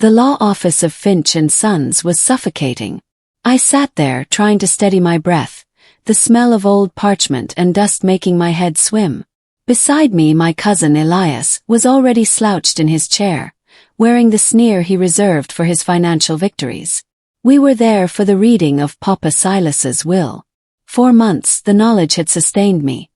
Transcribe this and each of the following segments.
The law office of Finch and Sons was suffocating. I sat there trying to steady my breath, the smell of old parchment and dust making my head swim. Beside me, my cousin Elias was already slouched in his chair, wearing the sneer he reserved for his financial victories. We were there for the reading of Papa Silas's will. 4 months the knowledge had sustained me.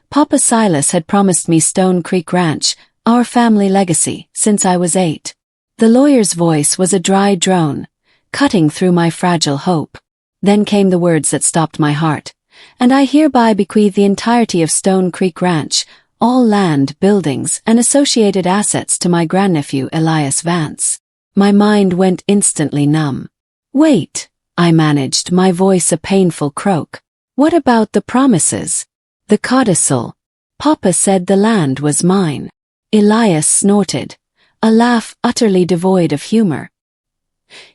Papa Silas had promised me Stone Creek Ranch, our family legacy, since I was 8. The lawyer's voice was a dry drone, cutting through my fragile hope. Then came the words that stopped my heart. And I hereby bequeath the entirety of Stone Creek Ranch, all land, buildings, and associated assets to my grandnephew Elias Vance. My mind went instantly numb. Wait, I managed, my voice a painful croak. What about the promises? The codicil. Papa said the land was mine. Elias snorted, a laugh utterly devoid of humor.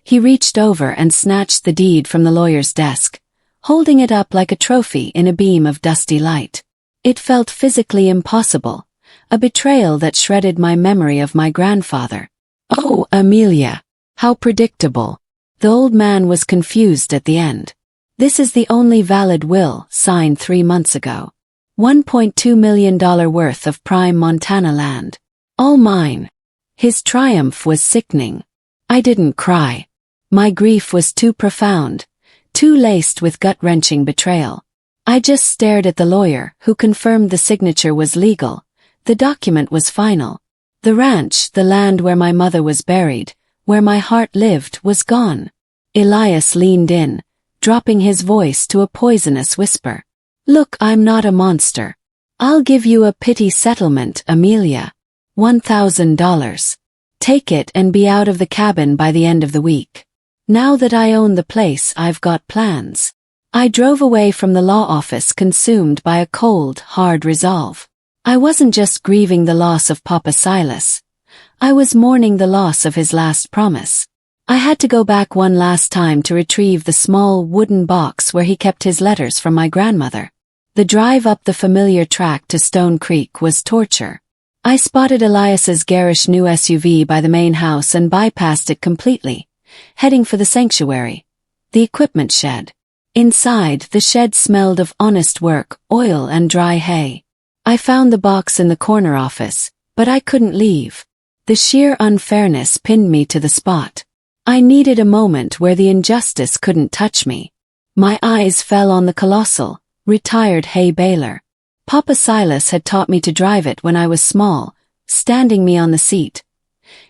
He reached over and snatched the deed from the lawyer's desk, holding it up like a trophy in a beam of dusty light. It felt physically impossible, a betrayal that shredded my memory of my grandfather. Oh, Amelia! How predictable. The old man was confused at the end. This is the only valid will, signed 3 months ago. $1.2 million worth of prime Montana land. All mine. His triumph was sickening. I didn't cry. My grief was too profound, too laced with gut-wrenching betrayal. I just stared at the lawyer, who confirmed the signature was legal. The document was final. The ranch, the land where my mother was buried, where my heart lived, was gone. Elias leaned in, dropping his voice to a poisonous whisper. Look, I'm not a monster. I'll give you a pity settlement, Amelia. $1,000. Take it and be out of the cabin by the end of the week. Now that I own the place, I've got plans. I drove away from the law office consumed by a cold, hard resolve. I wasn't just grieving the loss of Papa Silas. I was mourning the loss of his last promise. I had to go back one last time to retrieve the small wooden box where he kept his letters from my grandmother. The drive up the familiar track to Stone Creek was torture. I spotted Elias's garish new SUV by the main house and bypassed it completely, heading for the sanctuary, the equipment shed. Inside, the shed smelled of honest work, oil and dry hay. I found the box in the corner office, but I couldn't leave. The sheer unfairness pinned me to the spot. I needed a moment where the injustice couldn't touch me. My eyes fell on the colossal, retired Hay Baler. Papa Silas had taught me to drive it when I was small, standing me on the seat,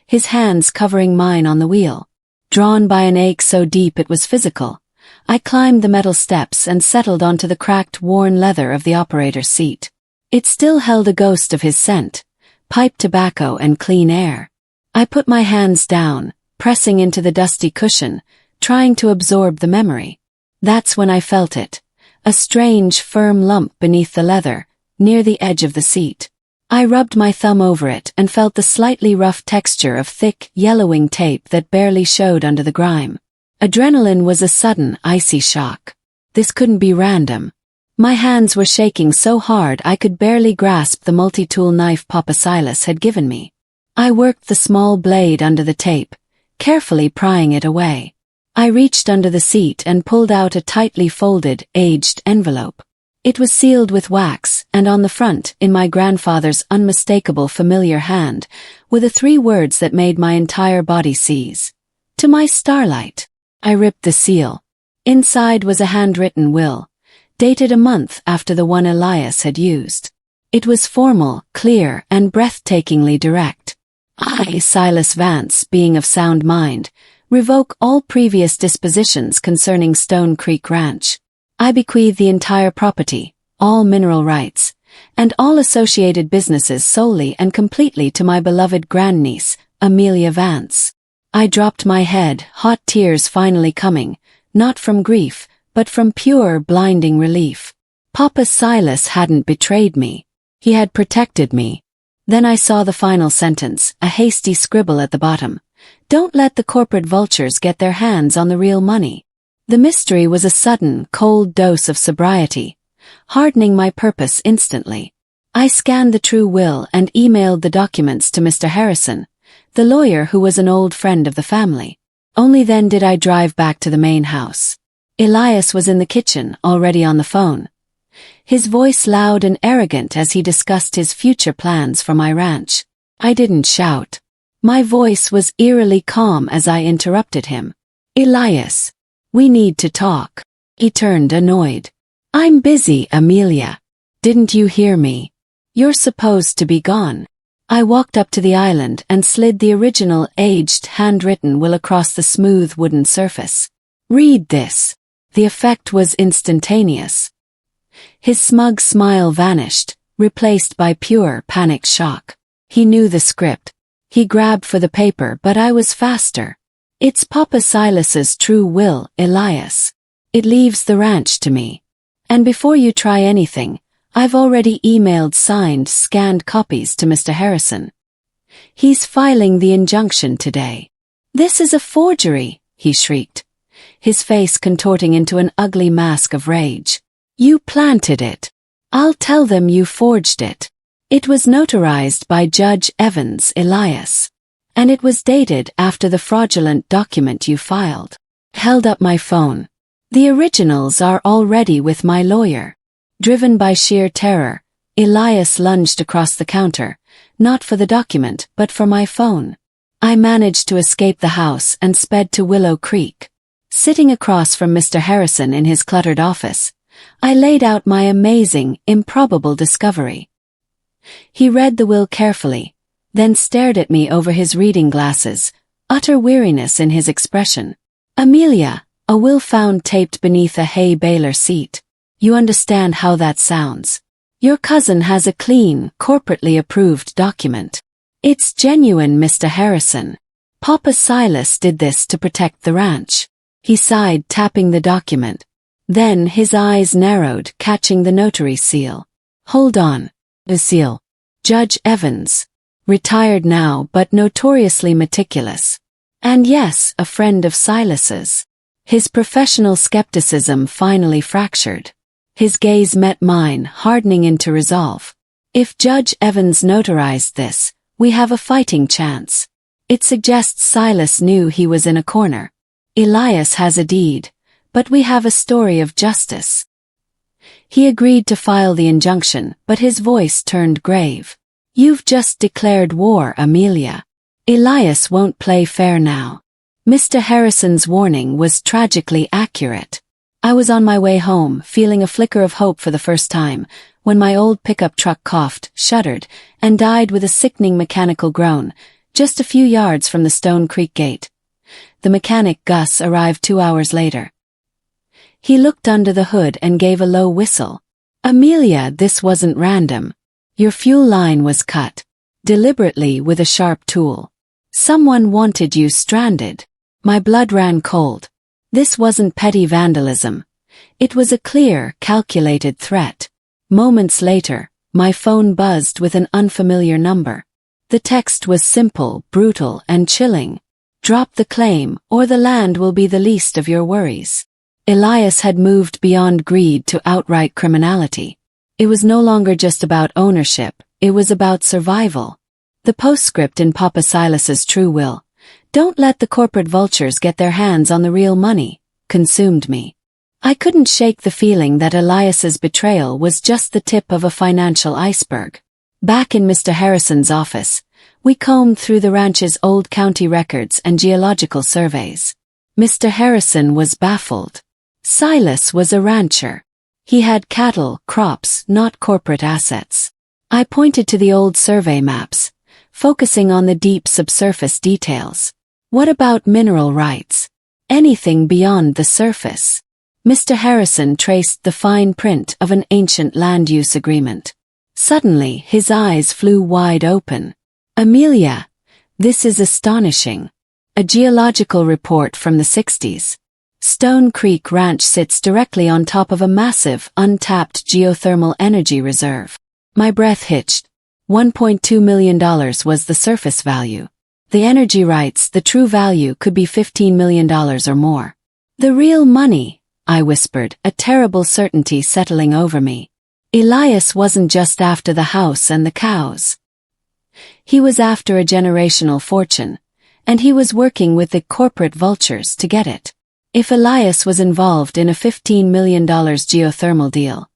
his hands covering mine on the wheel. Drawn by an ache so deep it was physical, I climbed the metal steps and settled onto the cracked, worn leather of the operator's seat. It still held a ghost of his scent, pipe tobacco and clean air. I put my hands down, pressing into the dusty cushion, trying to absorb the memory. That's when I felt it. A strange, firm lump beneath the leather, near the edge of the seat. I rubbed my thumb over it and felt the slightly rough texture of thick, yellowing tape that barely showed under the grime. Adrenaline was a sudden, icy shock. This couldn't be random. My hands were shaking so hard I could barely grasp the multi-tool knife Papa Silas had given me. I worked the small blade under the tape, carefully prying it away. I reached under the seat and pulled out a tightly folded, aged envelope. It was sealed with wax, and on the front, in my grandfather's unmistakable familiar hand, were the 3 words that made my entire body seize. To my starlight. I ripped the seal. Inside was a handwritten will, dated a month after the one Elias had used. It was formal, clear, and breathtakingly direct. I, Silas Vance, being of sound mind, revoke all previous dispositions concerning Stone Creek Ranch. I bequeath the entire property, all mineral rights, and all associated businesses solely and completely to my beloved grandniece, Amelia Vance. I dropped my head, hot tears finally coming, not from grief, but from pure, blinding relief. Papa Silas hadn't betrayed me. He had protected me. Then I saw the final sentence, a hasty scribble at the bottom. Don't let the corporate vultures get their hands on the real money. The mystery was a sudden, cold dose of sobriety, hardening my purpose instantly. I scanned the true will and emailed the documents to Mr. Harrison, the lawyer who was an old friend of the family. Only then did I drive back to the main house. Elias was in the kitchen, already on the phone. His voice loud and arrogant as he discussed his future plans for my ranch. I didn't shout. My voice was eerily calm as I interrupted him. Elias, we need to talk. He turned annoyed. I'm busy, Amelia. Didn't you hear me? You're supposed to be gone. I walked up to the island and slid the original aged handwritten will across the smooth wooden surface. Read this. The effect was instantaneous. His smug smile vanished, replaced by pure panic shock. He knew the script. He grabbed for the paper, but I was faster. It's Papa Silas's true will, Elias. It leaves the ranch to me. And before you try anything, I've already emailed signed, scanned copies to Mr. Harrison. He's filing the injunction today. This is a forgery, he shrieked, his face contorting into an ugly mask of rage. You planted it. I'll tell them you forged it. It was notarized by Judge Evans, Elias. And it was dated after the fraudulent document you filed. Held up my phone. The originals are already with my lawyer. Driven by sheer terror, Elias lunged across the counter, not for the document but for my phone. I managed to escape the house and sped to Willow Creek. Sitting across from Mr. Harrison in his cluttered office, I laid out my amazing, improbable discovery. He read the will carefully, then stared at me over his reading glasses, utter weariness in his expression. Amelia, a will found taped beneath a Hay Baler seat. You understand how that sounds. Your cousin has a clean, corporately approved document. It's genuine, Mr. Harrison. Papa Silas did this to protect the ranch. He sighed, tapping the document. Then his eyes narrowed, catching the notary seal. Hold on. The seal. Judge Evans. Retired now but notoriously meticulous. And yes, a friend of Silas's. His professional skepticism finally fractured. His gaze met mine, hardening into resolve. If Judge Evans notarized this, we have a fighting chance. It suggests Silas knew he was in a corner. Elias has a deed, but we have a story of justice. He agreed to file the injunction, but his voice turned grave. You've just declared war, Amelia. Elias won't play fair now. Mr. Harrison's warning was tragically accurate. I was on my way home, feeling a flicker of hope for the first time, when my old pickup truck coughed, shuddered, and died with a sickening mechanical groan, just a few yards from the Stone Creek gate. The mechanic, Gus, arrived 2 hours later. He looked under the hood and gave a low whistle. Amelia, this wasn't random. Your fuel line was cut. Deliberately with a sharp tool. Someone wanted you stranded. My blood ran cold. This wasn't petty vandalism. It was a clear, calculated threat. Moments later, my phone buzzed with an unfamiliar number. The text was simple, brutal, and chilling. Drop the claim, or the land will be the least of your worries. Elias had moved beyond greed to outright criminality. It was no longer just about ownership, it was about survival. The postscript in Papa Silas's true will, "Don't let the corporate vultures get their hands on the real money," consumed me. I couldn't shake the feeling that Elias's betrayal was just the tip of a financial iceberg. Back in Mr. Harrison's office, we combed through the ranch's old county records and geological surveys. Mr. Harrison was baffled. Silas was a rancher. He had cattle, crops, not corporate assets. I pointed to the old survey maps, focusing on the deep subsurface details. What about mineral rights? Anything beyond the surface? Mr. Harrison traced the fine print of an ancient land use agreement. Suddenly, his eyes flew wide open. Amelia, this is astonishing. A geological report from the 60s. Stone Creek Ranch sits directly on top of a massive, untapped geothermal energy reserve. My breath hitched. $1.2 million was the surface value. The energy rights, the true value, could be $15 million or more. The real money, I whispered, a terrible certainty settling over me. Elias wasn't just after the house and the cows. He was after a generational fortune, and he was working with the corporate vultures to get it. If Elias was involved in a $15 million geothermal deal,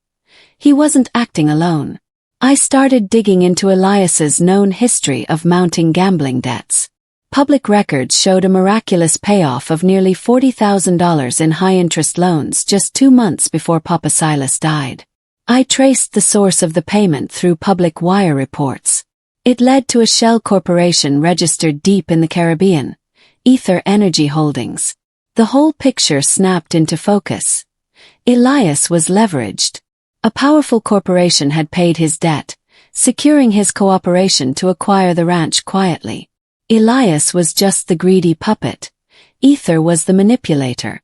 he wasn't acting alone. I started digging into Elias's known history of mounting gambling debts. Public records showed a miraculous payoff of nearly $40,000 in high-interest loans just 2 months before Papa Silas died. I traced the source of the payment through public wire reports. It led to a shell corporation registered deep in the Caribbean, Aether Energy Holdings. The whole picture snapped into focus. Elias was leveraged. A powerful corporation had paid his debt, securing his cooperation to acquire the ranch quietly. Elias was just the greedy puppet. Aether was the manipulator.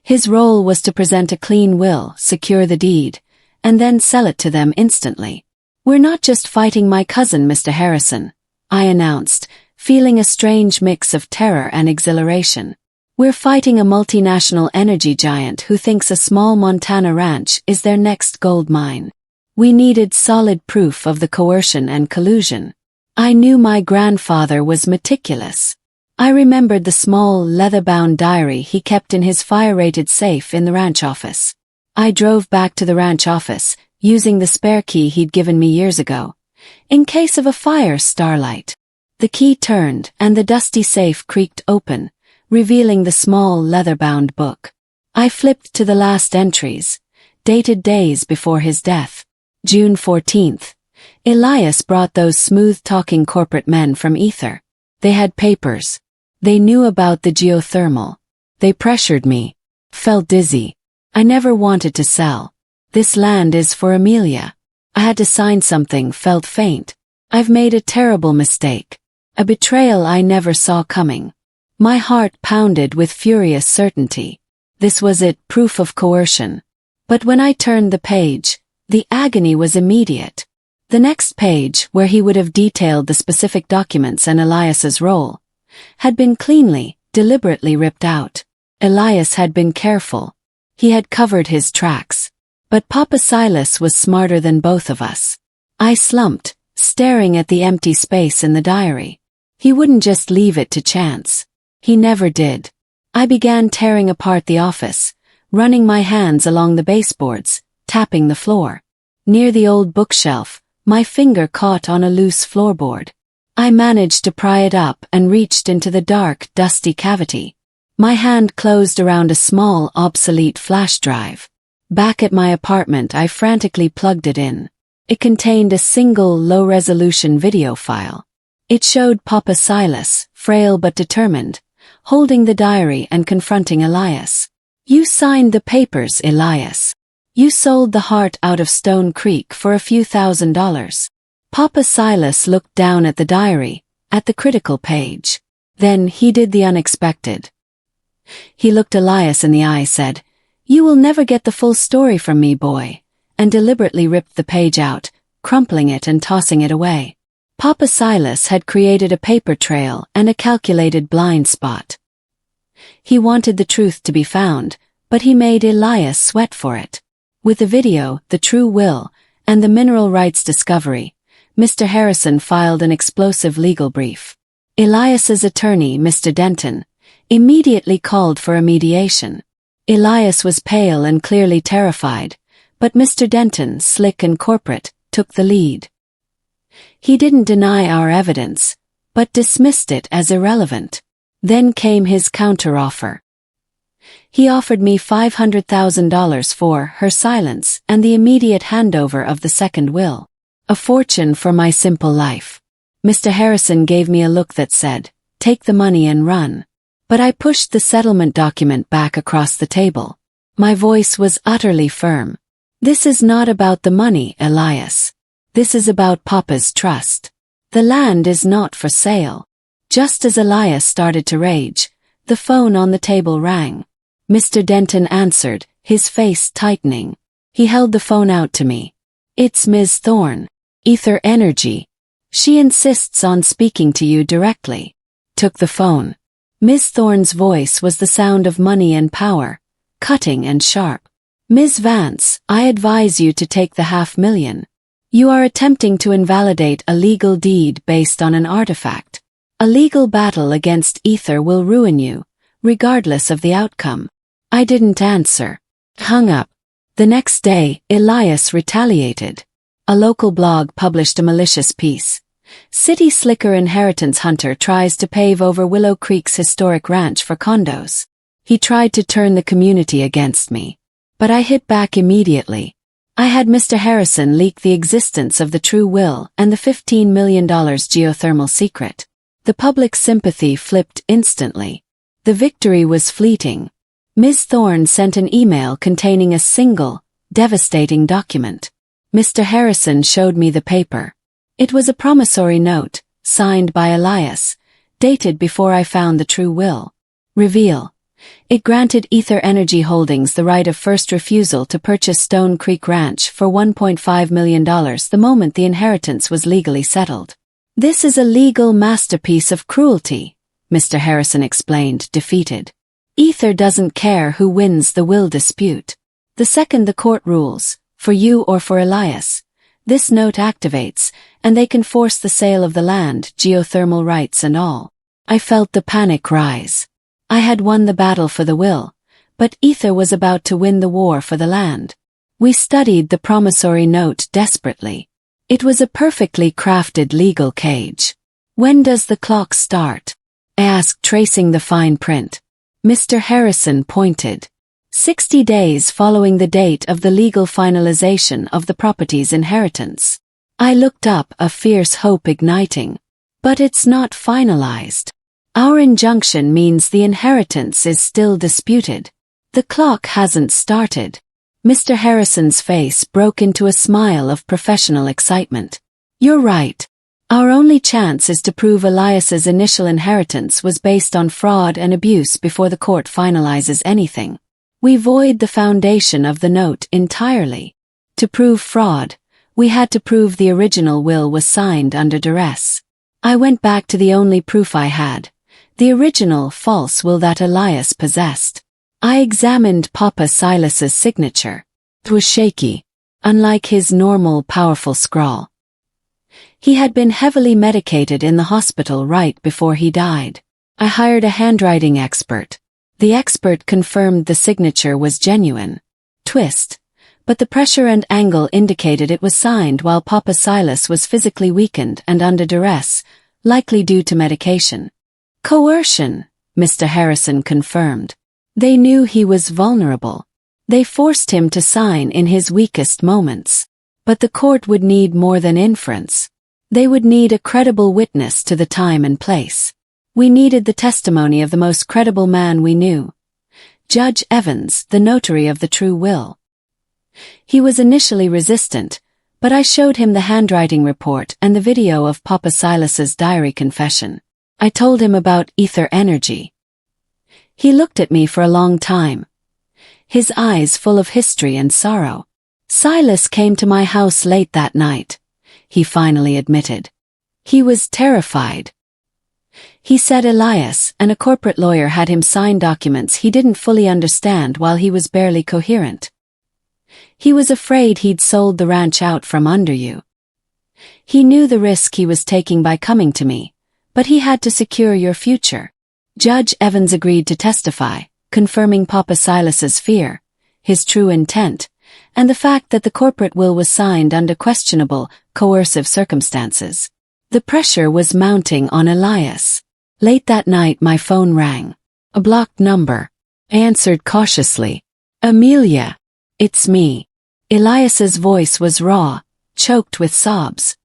His role was to present a clean will, secure the deed, and then sell it to them instantly. "We're not just fighting my cousin, Mr. Harrison," I announced, feeling a strange mix of terror and exhilaration. "We're fighting a multinational energy giant who thinks a small Montana ranch is their next gold mine." We needed solid proof of the coercion and collusion. I knew my grandfather was meticulous. I remembered the small, leather-bound diary he kept in his fire-rated safe in the ranch office. I drove back to the ranch office, using the spare key he'd given me years ago, in case of a fire starlight. The key turned, and the dusty safe creaked open, revealing the small, leather-bound book. I flipped to the last entries, dated days before his death. June 14th. Elias brought those smooth-talking corporate men from Aether. They had papers. They knew about the geothermal. They pressured me. Felt dizzy. I never wanted to sell. "This land is for Amelia." I had to sign something, felt faint. I've made a terrible mistake. A betrayal I never saw coming. My heart pounded with furious certainty. This was it, proof of coercion. But when I turned the page, the agony was immediate. The next page, where he would have detailed the specific documents and Elias's role, had been cleanly, deliberately ripped out. Elias had been careful. He had covered his tracks. But Papa Silas was smarter than both of us. I slumped, staring at the empty space in the diary. He wouldn't just leave it to chance. He never did. I began tearing apart the office, running my hands along the baseboards, tapping the floor. Near the old bookshelf, my finger caught on a loose floorboard. I managed to pry it up and reached into the dark, dusty cavity. My hand closed around a small, obsolete flash drive. Back at my apartment, I frantically plugged it in. It contained a single, low-resolution video file. It showed Papa Silas, frail but determined, holding the diary and confronting Elias. "You signed the papers, Elias. You sold the heart out of Stone Creek for a few $1,000s. Papa Silas looked down at the diary, at the critical page. Then he did the unexpected. He looked Elias in the eye, said, "You will never get the full story from me, boy," and deliberately ripped the page out, crumpling it and tossing it away. Papa Silas had created a paper trail and a calculated blind spot. He wanted the truth to be found, but he made Elias sweat for it. With the video, the true will, and the mineral rights discovery, Mr. Harrison filed an explosive legal brief. Elias's attorney, Mr. Denton, immediately called for a mediation. Elias was pale and clearly terrified, but Mr. Denton, slick and corporate, took the lead. He didn't deny our evidence, but dismissed it as irrelevant. Then came his counteroffer. He offered me $500,000 for her silence and the immediate handover of the second will. A fortune for my simple life. Mr. Harrison gave me a look that said, "Take the money and run." But I pushed the settlement document back across the table. My voice was utterly firm. "This is not about the money, Elias. This is about Papa's trust. The land is not for sale." Just as Elias started to rage, the phone on the table rang. Mr. Denton answered, his face tightening. He held the phone out to me. "It's Ms. Thorne. Aether Energy. She insists on speaking to you directly." Took the phone. Ms. Thorne's voice was the sound of money and power, cutting and sharp. "Ms. Vance, I advise you to take the $500,000. You are attempting to invalidate a legal deed based on an artifact. A legal battle against Aether will ruin you, regardless of the outcome. I didn't answer. Hung up. The next day, Elias retaliated. A local blog published a malicious piece. City slicker inheritance hunter tries to pave over Willow Creek's historic ranch for condos. He tried to turn the community against me. But I hit back immediately. I had Mr. Harrison leak the existence of the true will and the $15 million geothermal secret. The public sympathy flipped instantly. The victory was fleeting. Ms. Thorne sent an email containing a single, devastating document. Mr. Harrison showed me the paper. It was a promissory note, signed by Elias, dated before I found the true will. Reveal. It granted Aether Energy Holdings the right of first refusal to purchase Stone Creek Ranch for $1.5 million the moment the inheritance was legally settled. This is a legal masterpiece of cruelty, Mr. Harrison explained, defeated. Aether doesn't care who wins the will dispute. The second the court rules, for you or for Elias, this note activates, and they can force the sale of the land, geothermal rights and all. I felt the panic rise. I had won the battle for the will, but Aether was about to win the war for the land. We studied the promissory note desperately. It was a perfectly crafted legal cage. When does the clock start? I asked, tracing the fine print. Mr. Harrison pointed. 60 days following the date of the legal finalization of the property's inheritance. I looked up, a fierce hope igniting. But it's not finalized. Our injunction means the inheritance is still disputed. The clock hasn't started. Mr. Harrison's face broke into a smile of professional excitement. You're right. Our only chance is to prove Elias's initial inheritance was based on fraud and abuse before the court finalizes anything. We void the foundation of the note entirely. To prove fraud, we had to prove the original will was signed under duress. I went back to the only proof I had. The original false will that Elias possessed. I examined Papa Silas's signature. It was shaky, unlike his normal powerful scrawl. He had been heavily medicated in the hospital right before he died. I hired a handwriting expert. The expert confirmed the signature was genuine. Twist. But the pressure and angle indicated it was signed while Papa Silas was physically weakened and under duress, likely due to medication. Coercion, Mr. Harrison confirmed. They knew he was vulnerable. They forced him to sign in his weakest moments. But the court would need more than inference. They would need a credible witness to the time and place. We needed the testimony of the most credible man we knew. Judge Evans, the notary of the true will. He was initially resistant, but I showed him the handwriting report and the video of Papa Silas's diary confession. I told him about Aether Energy. He looked at me for a long time, his eyes full of history and sorrow. Silas came to my house late that night, he finally admitted. He was terrified. He said Elias and a corporate lawyer had him sign documents he didn't fully understand while he was barely coherent. He was afraid he'd sold the ranch out from under you. He knew the risk he was taking by coming to me, but he had to secure your future. Judge Evans agreed to testify, confirming Papa Silas's fear, his true intent, and the fact that the corporate will was signed under questionable, coercive circumstances. The pressure was mounting on Elias. Late that night my phone rang. A blocked number. I answered cautiously. Amelia. It's me. Elias's voice was raw, choked with sobs.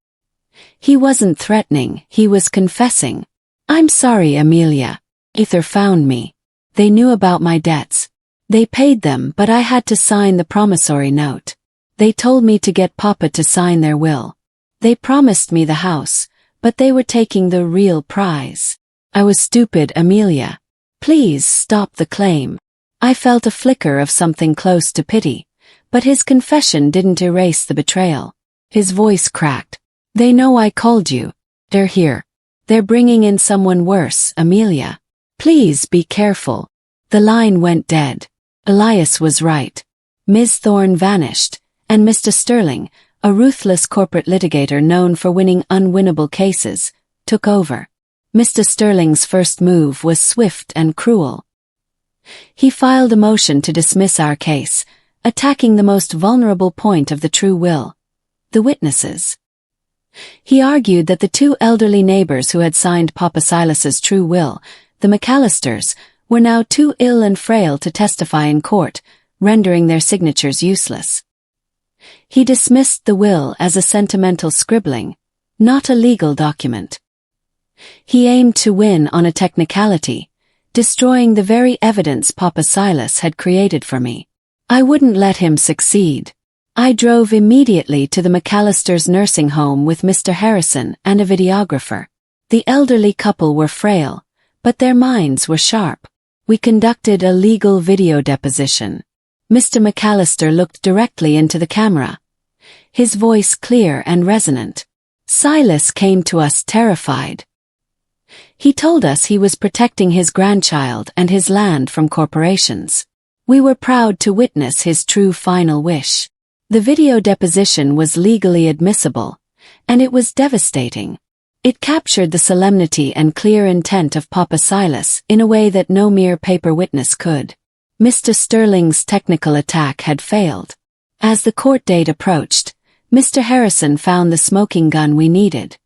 He wasn't threatening, he was confessing. I'm sorry, Amelia. Aether found me. They knew about my debts. They paid them, but I had to sign the promissory note. They told me to get Papa to sign their will. They promised me the house, but they were taking the real prize. I was stupid, Amelia. Please stop the claim. I felt a flicker of something close to pity, but his confession didn't erase the betrayal. His voice cracked. They know I called you. They're here. They're bringing in someone worse, Amelia. Please be careful. The line went dead. Elias was right. Ms. Thorne vanished, and Mr. Sterling, a ruthless corporate litigator known for winning unwinnable cases, took over. Mr. Sterling's first move was swift and cruel. He filed a motion to dismiss our case, attacking the most vulnerable point of the true will: the witnesses. He argued that the two elderly neighbors who had signed Papa Silas's true will, the McAllisters, were now too ill and frail to testify in court, rendering their signatures useless. He dismissed the will as a sentimental scribbling, not a legal document. He aimed to win on a technicality, destroying the very evidence Papa Silas had created for me. I wouldn't let him succeed. I drove immediately to the McAllisters' nursing home with Mr. Harrison and a videographer. The elderly couple were frail, but their minds were sharp. We conducted a legal video deposition. Mr. McAllister looked directly into the camera, his voice clear and resonant. Silas came to us terrified. He told us he was protecting his grandchild and his land from corporations. We were proud to witness his true final wish. The video deposition was legally admissible, and it was devastating. It captured the solemnity and clear intent of Papa Silas in a way that no mere paper witness could. Mr. Sterling's technical attack had failed. As the court date approached, Mr. Harrison found the smoking gun we needed.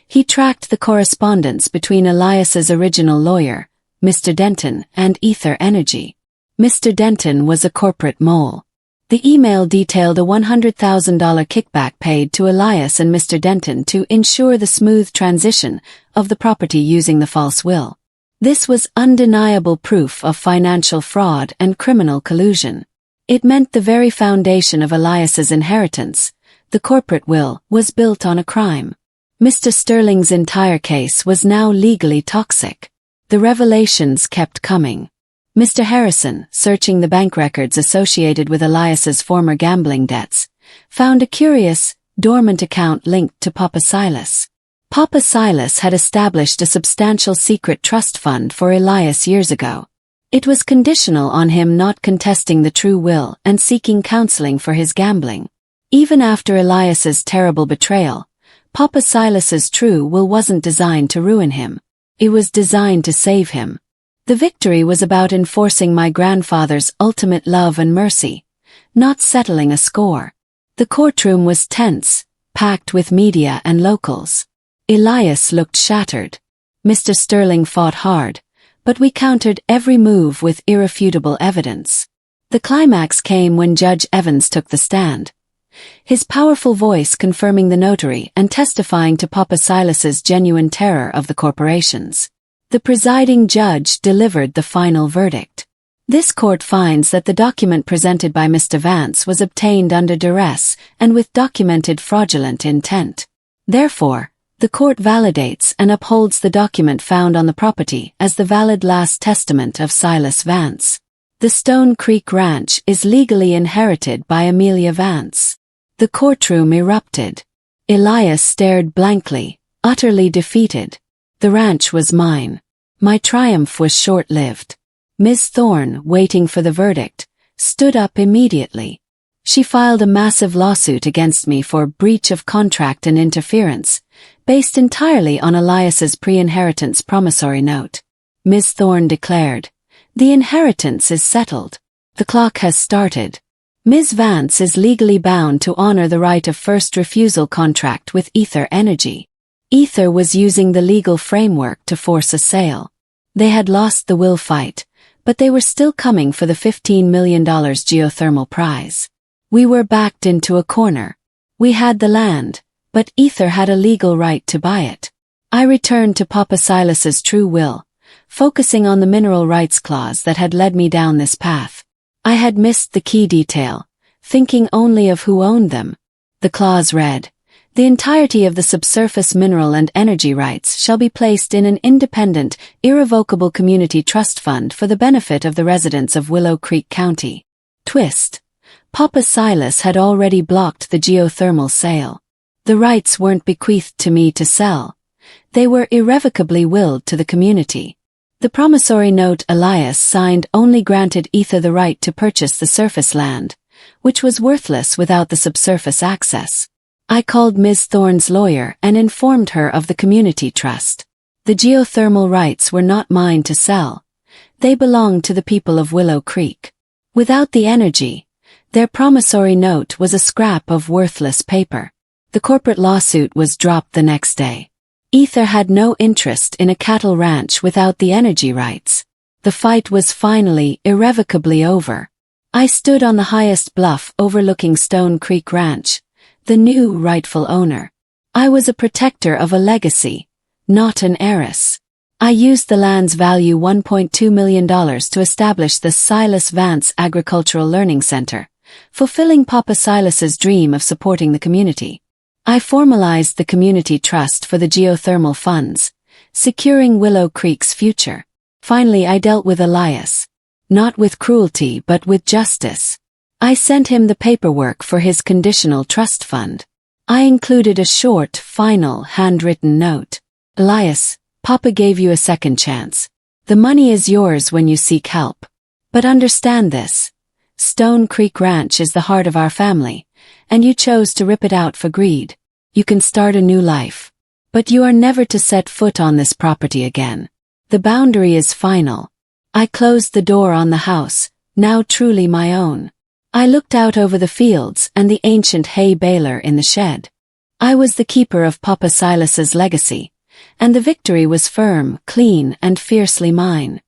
He tracked the correspondence between Elias's original lawyer, Mr. Denton, and Aether Energy. Mr. Denton was a corporate mole. The email detailed a $100,000 kickback paid to Elias and Mr. Denton to ensure the smooth transition of the property using the false will. This was undeniable proof of financial fraud and criminal collusion. It meant the very foundation of Elias's inheritance, the corporate will, was built on a crime. Mr. Sterling's entire case was now legally toxic. The revelations kept coming. Mr. Harrison, searching the bank records associated with Elias's former gambling debts, found a curious, dormant account linked to Papa Silas. Papa Silas had established a substantial secret trust fund for Elias years ago. It was conditional on him not contesting the true will and seeking counseling for his gambling. Even after Elias's terrible betrayal, Papa Silas's true will wasn't designed to ruin him. It was designed to save him. The victory was about enforcing my grandfather's ultimate love and mercy, not settling a score. The courtroom was tense, packed with media and locals. Elias looked shattered. Mr. Sterling fought hard, but we countered every move with irrefutable evidence. The climax came when Judge Evans took the stand, his powerful voice confirming the notary and testifying to Papa Silas's genuine terror of the corporations. The presiding judge delivered the final verdict. This court finds that the document presented by Mr. Vance was obtained under duress and with documented fraudulent intent. Therefore, the court validates and upholds the document found on the property as the valid last testament of Silas Vance. The Stone Creek Ranch is legally inherited by Amelia Vance. The courtroom erupted. Elias stared blankly, utterly defeated. The ranch was mine. My triumph was short-lived. Ms. Thorne, waiting for the verdict, stood up immediately. She filed a massive lawsuit against me for breach of contract and interference, based entirely on Elias's pre-inheritance promissory note. Ms. Thorne declared, "The inheritance is settled. The clock has started. Ms. Vance is legally bound to honor the right of first refusal contract with Aether Energy." Aether was using the legal framework to force a sale. They had lost the will fight, but they were still coming for the $15 million geothermal prize. We were backed into a corner. We had the land, but Aether had a legal right to buy it. I returned to Papa Silas's true will, focusing on the mineral rights clause that had led me down this path. I had missed the key detail, thinking only of who owned them. The clause read, "The entirety of the subsurface mineral and energy rights shall be placed in an independent, irrevocable community trust fund for the benefit of the residents of Willow Creek County." Twist. Papa Silas had already blocked the geothermal sale. The rights weren't bequeathed to me to sell. They were irrevocably willed to the community. The promissory note Elias signed only granted Aether the right to purchase the surface land, which was worthless without the subsurface access. I called Ms. Thorne's lawyer and informed her of the community trust. The geothermal rights were not mine to sell. They belonged to the people of Willow Creek. Without the energy, their promissory note was a scrap of worthless paper. The corporate lawsuit was dropped the next day. Aether had no interest in a cattle ranch without the energy rights. The fight was finally, irrevocably over. I stood on the highest bluff overlooking Stone Creek Ranch, the new rightful owner. I was a protector of a legacy, not an heiress. I used the land's value $1.2 million to establish the Elias Vance Agricultural Learning Center, fulfilling Papa Silas's dream of supporting the community. I formalized the community trust for the geothermal funds, securing Willow Creek's future. Finally, I dealt with Elias. Not with cruelty but with justice. I sent him the paperwork for his conditional trust fund. I included a short, final, handwritten note. Elias, Papa gave you a second chance. The money is yours when you seek help. But understand this. Stone Creek Ranch is the heart of our family, and you chose to rip it out for greed. You can start a new life. But you are never to set foot on this property again. The boundary is final. I closed the door on the house, now truly my own. I looked out over the fields and the ancient Hay Baler in the shed. I was the keeper of Papa Silas's legacy, and the victory was firm, clean, and fiercely mine.